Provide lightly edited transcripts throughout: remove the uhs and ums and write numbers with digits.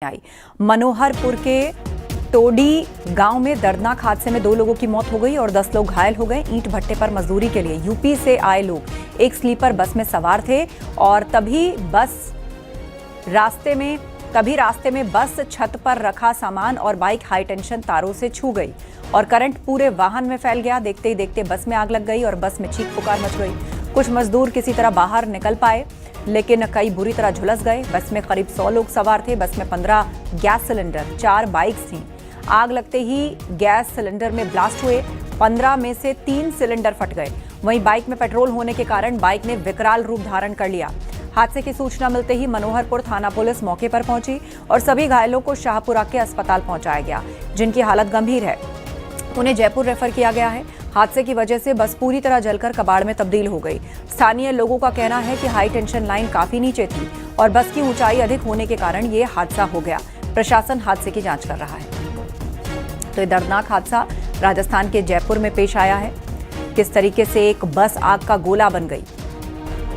आई। मनोहरपुर के टोडी गांव में दर्दनाक हादसे में 2 लोगों की मौत हो गई और 10 लोग घायल हो गए। ईंट भट्टे पर मजदूरी के लिए यूपी से आए लोग एक स्लीपर बस में सवार थे और तभी रास्ते में बस छत पर रखा सामान और बाइक हाई टेंशन तारों से छू गई और करंट पूरे वाहन में फैल गया। देखते ही देखते बस में आग लग गई और बस में चीख पुकार मच गई। कुछ मजदूर किसी तरह बाहर निकल पाए, लेकिन कई बुरी तरह झुलस गए। बस में करीब 100 लोग सवार थे। बस में 15 गैस सिलेंडर, 4 बाइक्स थीं। आग लगते ही गैस सिलेंडर में ब्लास्ट हुए। 15 में से 3 सिलेंडर फट गए। वहीं बाइक में पेट्रोल होने के कारण बाइक ने विकराल रूप धारण कर लिया। हादसे की सूचना मिलते ही मनोहरपुर थाना पुलिस मौके पर पहुंची और सभी घायलों को शाहपुरा के अस्पताल पहुंचाया गया, जिनकी हालत गंभीर है। उन्हें जयपुर रेफर किया गया है। हादसे की वजह से बस पूरी तरह जलकर कबाड़ में तब्दील हो गई। स्थानीय लोगों का कहना है कि हाई टेंशन लाइन काफी नीचे थी और बस की ऊंचाई अधिक होने के कारण ये हादसा हो गया। प्रशासन हादसे की जांच कर रहा है। तो ये दर्दनाक हादसा राजस्थान के जयपुर में पेश आया है। किस तरीके से एक बस आग का गोला बन गई।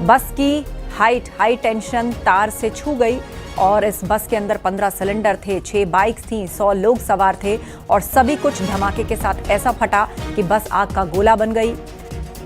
बस की हाई टेंशन तार से छू गई और इस बस के अंदर 15 सिलेंडर थे, 6 बाइक्स थीं, 100 लोग सवार थे और सभी कुछ धमाके के साथ ऐसा फटा कि बस आग का गोला बन गई।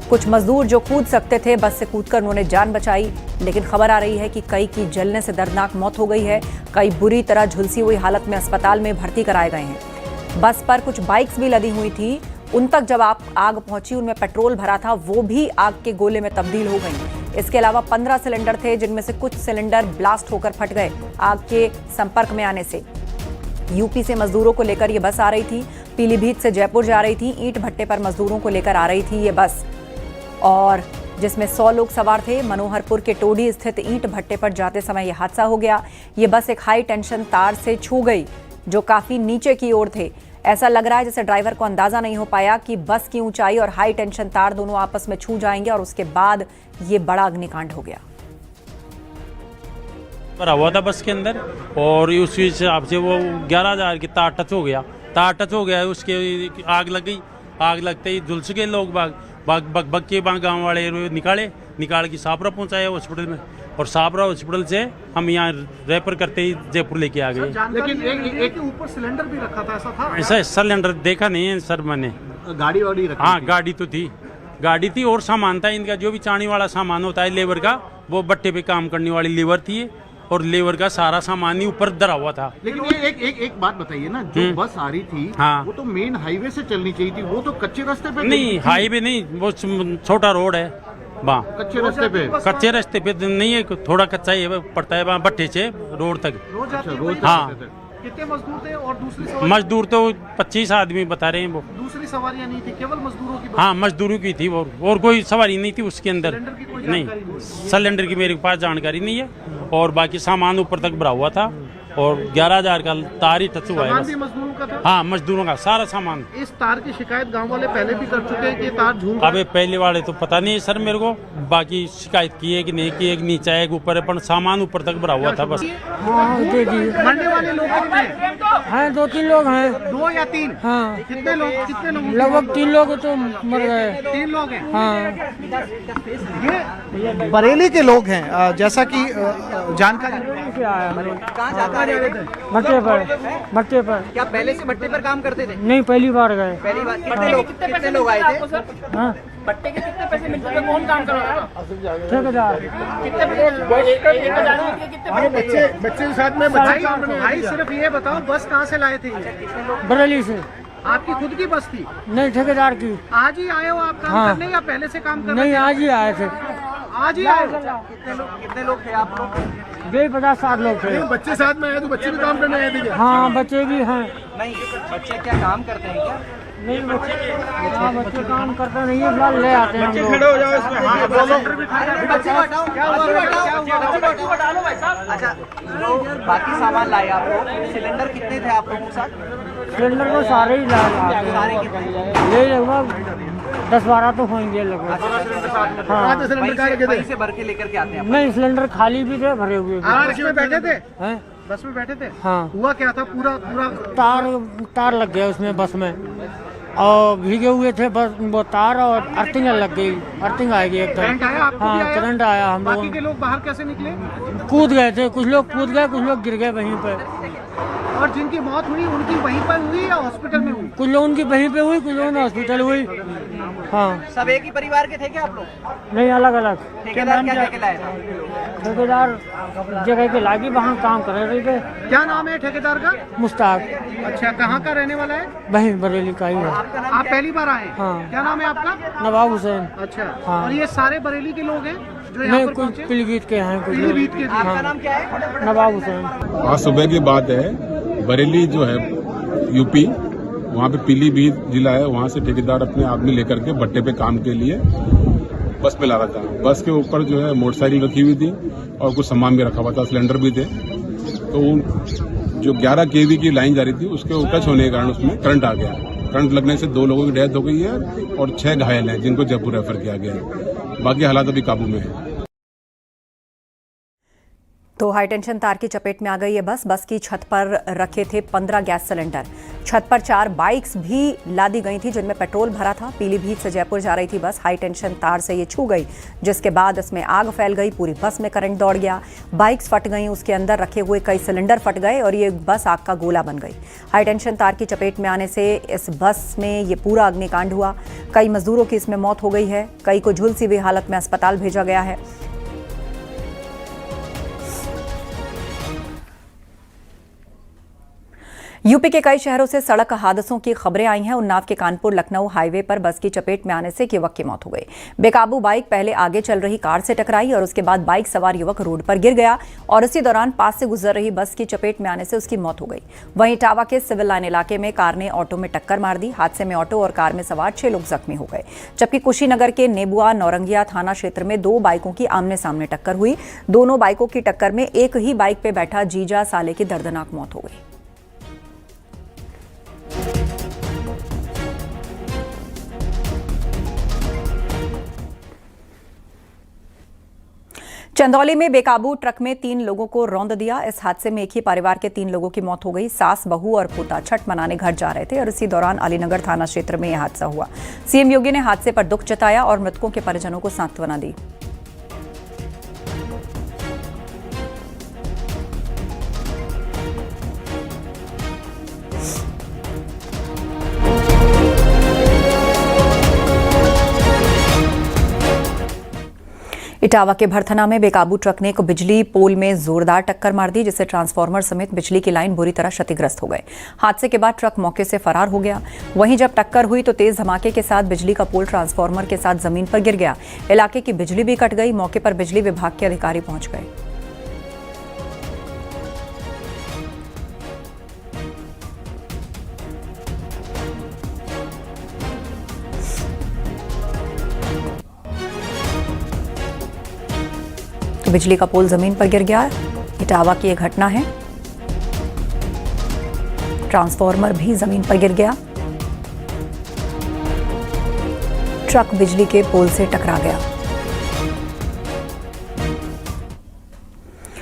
कुछ मजदूर जो कूद सकते थे बस से कूदकर उन्होंने जान बचाई, लेकिन खबर आ रही है कि कई की जलने से दर्दनाक मौत हो गई है। कई बुरी तरह झुलसी हुई हालत में अस्पताल में भर्ती कराए गए हैं। बस पर कुछ बाइक्स भी लदी हुई थी। उन तक जब आग पहुंची, उनमें पेट्रोल भरा था, वो भी आग के गोले में तब्दील हो गई। इसके अलावा 15 सिलेंडर थे, जिनमें से कुछ सिलेंडर ब्लास्ट होकर फट गए आग के संपर्क में आने से। यूपी से मजदूरों को लेकर ये बस आ रही थी। पीलीभीत से जयपुर जा रही थी। ईंट भट्टे पर मजदूरों को लेकर आ रही थी ये बस, और जिसमें 100 लोग सवार थे। मनोहरपुर के टोडी स्थित ईंट भट्टे पर जाते समय यह हादसा हो गया। ये बस एक हाई टेंशन तार से छू गई जो काफी नीचे की ओर थे। ऐसा लग रहा है जैसे ड्राइवर को अंदाजा नहीं हो पाया कि बस की ऊंचाई और हाई टेंशन तार दोनों आपस में छू जाएंगे और उसके बाद ये बड़ा अग्निकांड हो गया। भरा हुआ था बस के अंदर और उस हिसाब से वो 11,000 की तार टच हो गया। उसके आग लग गई। आग लगते ही झुलस गए लोग। बग के गाँव वाले निकाल के शाहपुरा पहुंचाया हॉस्पिटल में और शाहपुरा हॉस्पिटल से हम यहाँ रेफर करते ही जयपुर लेके आ गए। लेकिन एक ऊपर सिलेंडर भी रखा था, ऐसा था? ऐसा सिलेंडर देखा नहीं है सर मैंने। गाड़ी वाड़ी रखी? हाँ, गाड़ी थी और सामान था इनका, जो भी चाणी वाला सामान होता है लेबर का, वो भट्टे पे काम करने वाली लेबर थी और लेबर का सारा सामान ही ऊपर धरा हुआ था। लेकिन ये एक बात बताइए ना, जो बस आ रही थी, हाँ, वो तो मेन हाईवे से चलनी चाहिए थी, वो तो कच्चे रास्ते पे नहीं, हाईवे नहीं, वो छोटा रोड है वहाँ, कच्चे रास्ते पे नहीं है, थोड़ा कच्चा ही पड़ता है वहाँ भट्टे से रोड तक। हाँ, कितने मजदूर थे और दूसरी मजदूर तो 25 आदमी बता रहे हैं। वो दूसरी सवारियां नहीं थी, केवल मजदूरों की? हाँ, मजदूरों की थी और कोई सवारी नहीं थी उसके अंदर। नहीं, सिलेंडर की मेरे पास जानकारी नहीं है और बाकी सामान ऊपर तक भरा हुआ था और 11,000 का तार ही टच हुआ है। मजदूरों का था? हाँ, मजदूरों का सारा सामान। इस तार की शिकायत गांव वाले पहले भी कर चुके हैं कि तार झूल? अबे पहले वाले तो पता नहीं सर मेरे को, बाकी शिकायत की है कि नहीं की है, नीचे है ऊपर है, पर सामान ऊपर तक भरा हुआ था बस। मरने वाले लोग हैं 2-3 लोग हैं। 2 या 3? हाँ। कितने लोग? लगभग 3 लोग तो मर गए। 3 लोग हैं? हाँ। ये बरेली के लोग हैं, जैसा कि जानकारी। भट्टे पर। क्या पहले से भट्टे पर काम करते थे? नहीं, पहली बार गए। पहली बार? कितने लोग आए थे? हाँ, भट्टे के कितने पैसे मिलते थे? कौन काम करवाया? ठेकेदार। कितने बच्चे के साथ में भाई सिर्फ ये बताओ, बस कहाँ से लाए थे? बरेली से। आपकी खुद की बस थी? नहीं, ठेकेदार की। आज ही आए हो आप काम करने या पहले से काम करने? नहीं, आज ही आए थे। आज ही आए? कितने लोग थे आप लोग? 50-60 लोग थे। बच्चे साथ में आए तो बच्चे भी काम करने आए थे? हाँ, बच्चे भी हैं। नहीं, बच्चे क्या काम करते हैं क्या? नहीं, बच्चे काम करते नहीं है, फिलहाल ले आते हैं हम लोग। खड़े हो जाओ इसमें। हाँ, बोलो। बच्चे हटाओ। क्या हुआ? अच्छा, तो बाकी सामान लाए आप लोग। सिलेंडर कितने थे आप लोगों के साथ? सिलेंडर को सारे ही सारे कितने? ले लगभग 10-12 तो होंगे लगभग। हाँ, वहीं से भर के लेकर के आते हैं? नहीं, सिलेंडर खाली भी थे, भरे हुए भी। बस में बैठे थे? हैं? बस में बैठे थे? हाँ। हुआ क्या था? पूरा तार लग गया उसमें, बस में। और भीगे हुए थे, बस वो तार और अर्थिंग लग गई, अर्थिंग आएगी एकदम। करंट आया आपको भी हाँ, आया? करंट आया। हम बाकी लोग के लोग बाहर कैसे निकले? कूद गए थे, कुछ लोग कूद गए, कुछ लोग गिर गए वहीं पे। और जिनकी मौत हुई उनकी वहीं पर हुई या हॉस्पिटल में हुई? कुछ लोगों की वहीं पे हुई, कुछ लोगों ने हॉस्पिटल हुई। हाँ, सब एक ही परिवार के थे क्या आप लोग? नहीं, अलग अलग। ठेकेदार क्या कह के लाए थे? ठेकेदार जगह पे लागी, वहाँ काम कर रहे थे। क्या नाम है ठेकेदार का? मुश्ताक, अच्छा, कहाँ का रहने वाला है? वहीं बरेली का ही है। आपका नाम आप पहली बार आए? हाँ। क्या नाम है आपका? नवाब हुसैन। अच्छा, हाँ। और ये सारे बरेली के लोग हैं जो यहाँ नहीं, पर कुछ पहुँचे? पीलीभीत के हैं, कुछ पीलीभीत के? आपका नाम क्या है? नवाब हुसैन। आज सुबह की बात है, बरेली जो है यूपी, वहाँ पे पीलीभीत जिला है, वहाँ से ठेकेदार अपने आदमी लेकर के भट्टे पे काम के लिए बस में ला रहा था। बस के ऊपर जो है मोटरसाइकिल रखी हुई थी और कुछ सामान भी रखा हुआ था, सिलेंडर भी थे। तो जो 11 kV की लाइन जा रही थी उसके टच होने के कारण उसमें करंट आ गया। करंट लगने से 2 लोगों की डेथ हो गई है और 6 घायल हैं, जिनको जयपुर रेफर किया गया है। बाकी हालात अभी काबू में है। तो हाईटेंशन तार की चपेट में आ गई ये बस की छत पर रखे थे 15 गैस सिलेंडर। छत पर 4 बाइक्स भी लादी गई थी जिनमें पेट्रोल भरा था। पीलीभीत से जयपुर जा रही थी बस, हाईटेंशन तार से ये छू गई, जिसके बाद इसमें आग फैल गई, पूरी बस में करंट दौड़ गया, बाइक्स फट गई, उसके अंदर रखे हुए कई सिलेंडर फट गए और ये बस आग का गोला बन गई। हाईटेंशन तार की चपेट में आने से इस बस में ये पूरा अग्निकांड हुआ। कई मजदूरों की इसमें मौत हो गई है, कई को झुलसी हुई हालत में अस्पताल भेजा गया है। यूपी के कई शहरों से सड़क हादसों की खबरें आई हैं। उन्नाव के कानपुर लखनऊ हाईवे पर बस की चपेट में आने से एक युवक की मौत हो गई। बेकाबू बाइक पहले आगे चल रही कार से टकराई और उसके बाद बाइक सवार युवक रोड पर गिर गया और इसी दौरान पास से गुजर रही बस की चपेट में आने से उसकी मौत हो गई। वहीं इटावा के सिविल लाइन इलाके में कार ने ऑटो में टक्कर मार दी। हादसे में ऑटो और कार में सवार 6 लोग जख्मी हो गए, जबकि कुशीनगर के नेबुआ नौरंगिया थाना क्षेत्र में 2 बाइकों की आमने सामने टक्कर हुई। दोनों बाइकों की टक्कर में एक ही बाइक पे बैठा जीजा साले की दर्दनाक मौत हो गई। चंदौली में बेकाबू ट्रक में 3 लोगों को रौंद दिया। इस हादसे में एक ही परिवार के 3 लोगों की मौत हो गई। सास, बहू और पोता छठ मनाने घर जा रहे थे और इसी दौरान अलीनगर थाना क्षेत्र में यह हादसा हुआ। सीएम योगी ने हादसे पर दुख जताया और मृतकों के परिजनों को सांत्वना दी। इटावा के भरथना में बेकाबू ट्रक ने एक बिजली पोल में जोरदार टक्कर मार दी, जिससे ट्रांसफार्मर समेत बिजली की लाइन बुरी तरह क्षतिग्रस्त हो गए। हादसे के बाद ट्रक मौके से फरार हो गया। वहीं जब टक्कर हुई तो तेज धमाके के साथ बिजली का पोल ट्रांसफार्मर के साथ जमीन पर गिर गया। इलाके की बिजली भी कट गई। मौके पर बिजली विभाग के अधिकारी पहुंच गए। बिजली का पोल जमीन पर गिर गया। इटावा की यह घटना है। ट्रांसफार्मर भी जमीन पर गिर गया। ट्रक बिजली के पोल से टकरा गया।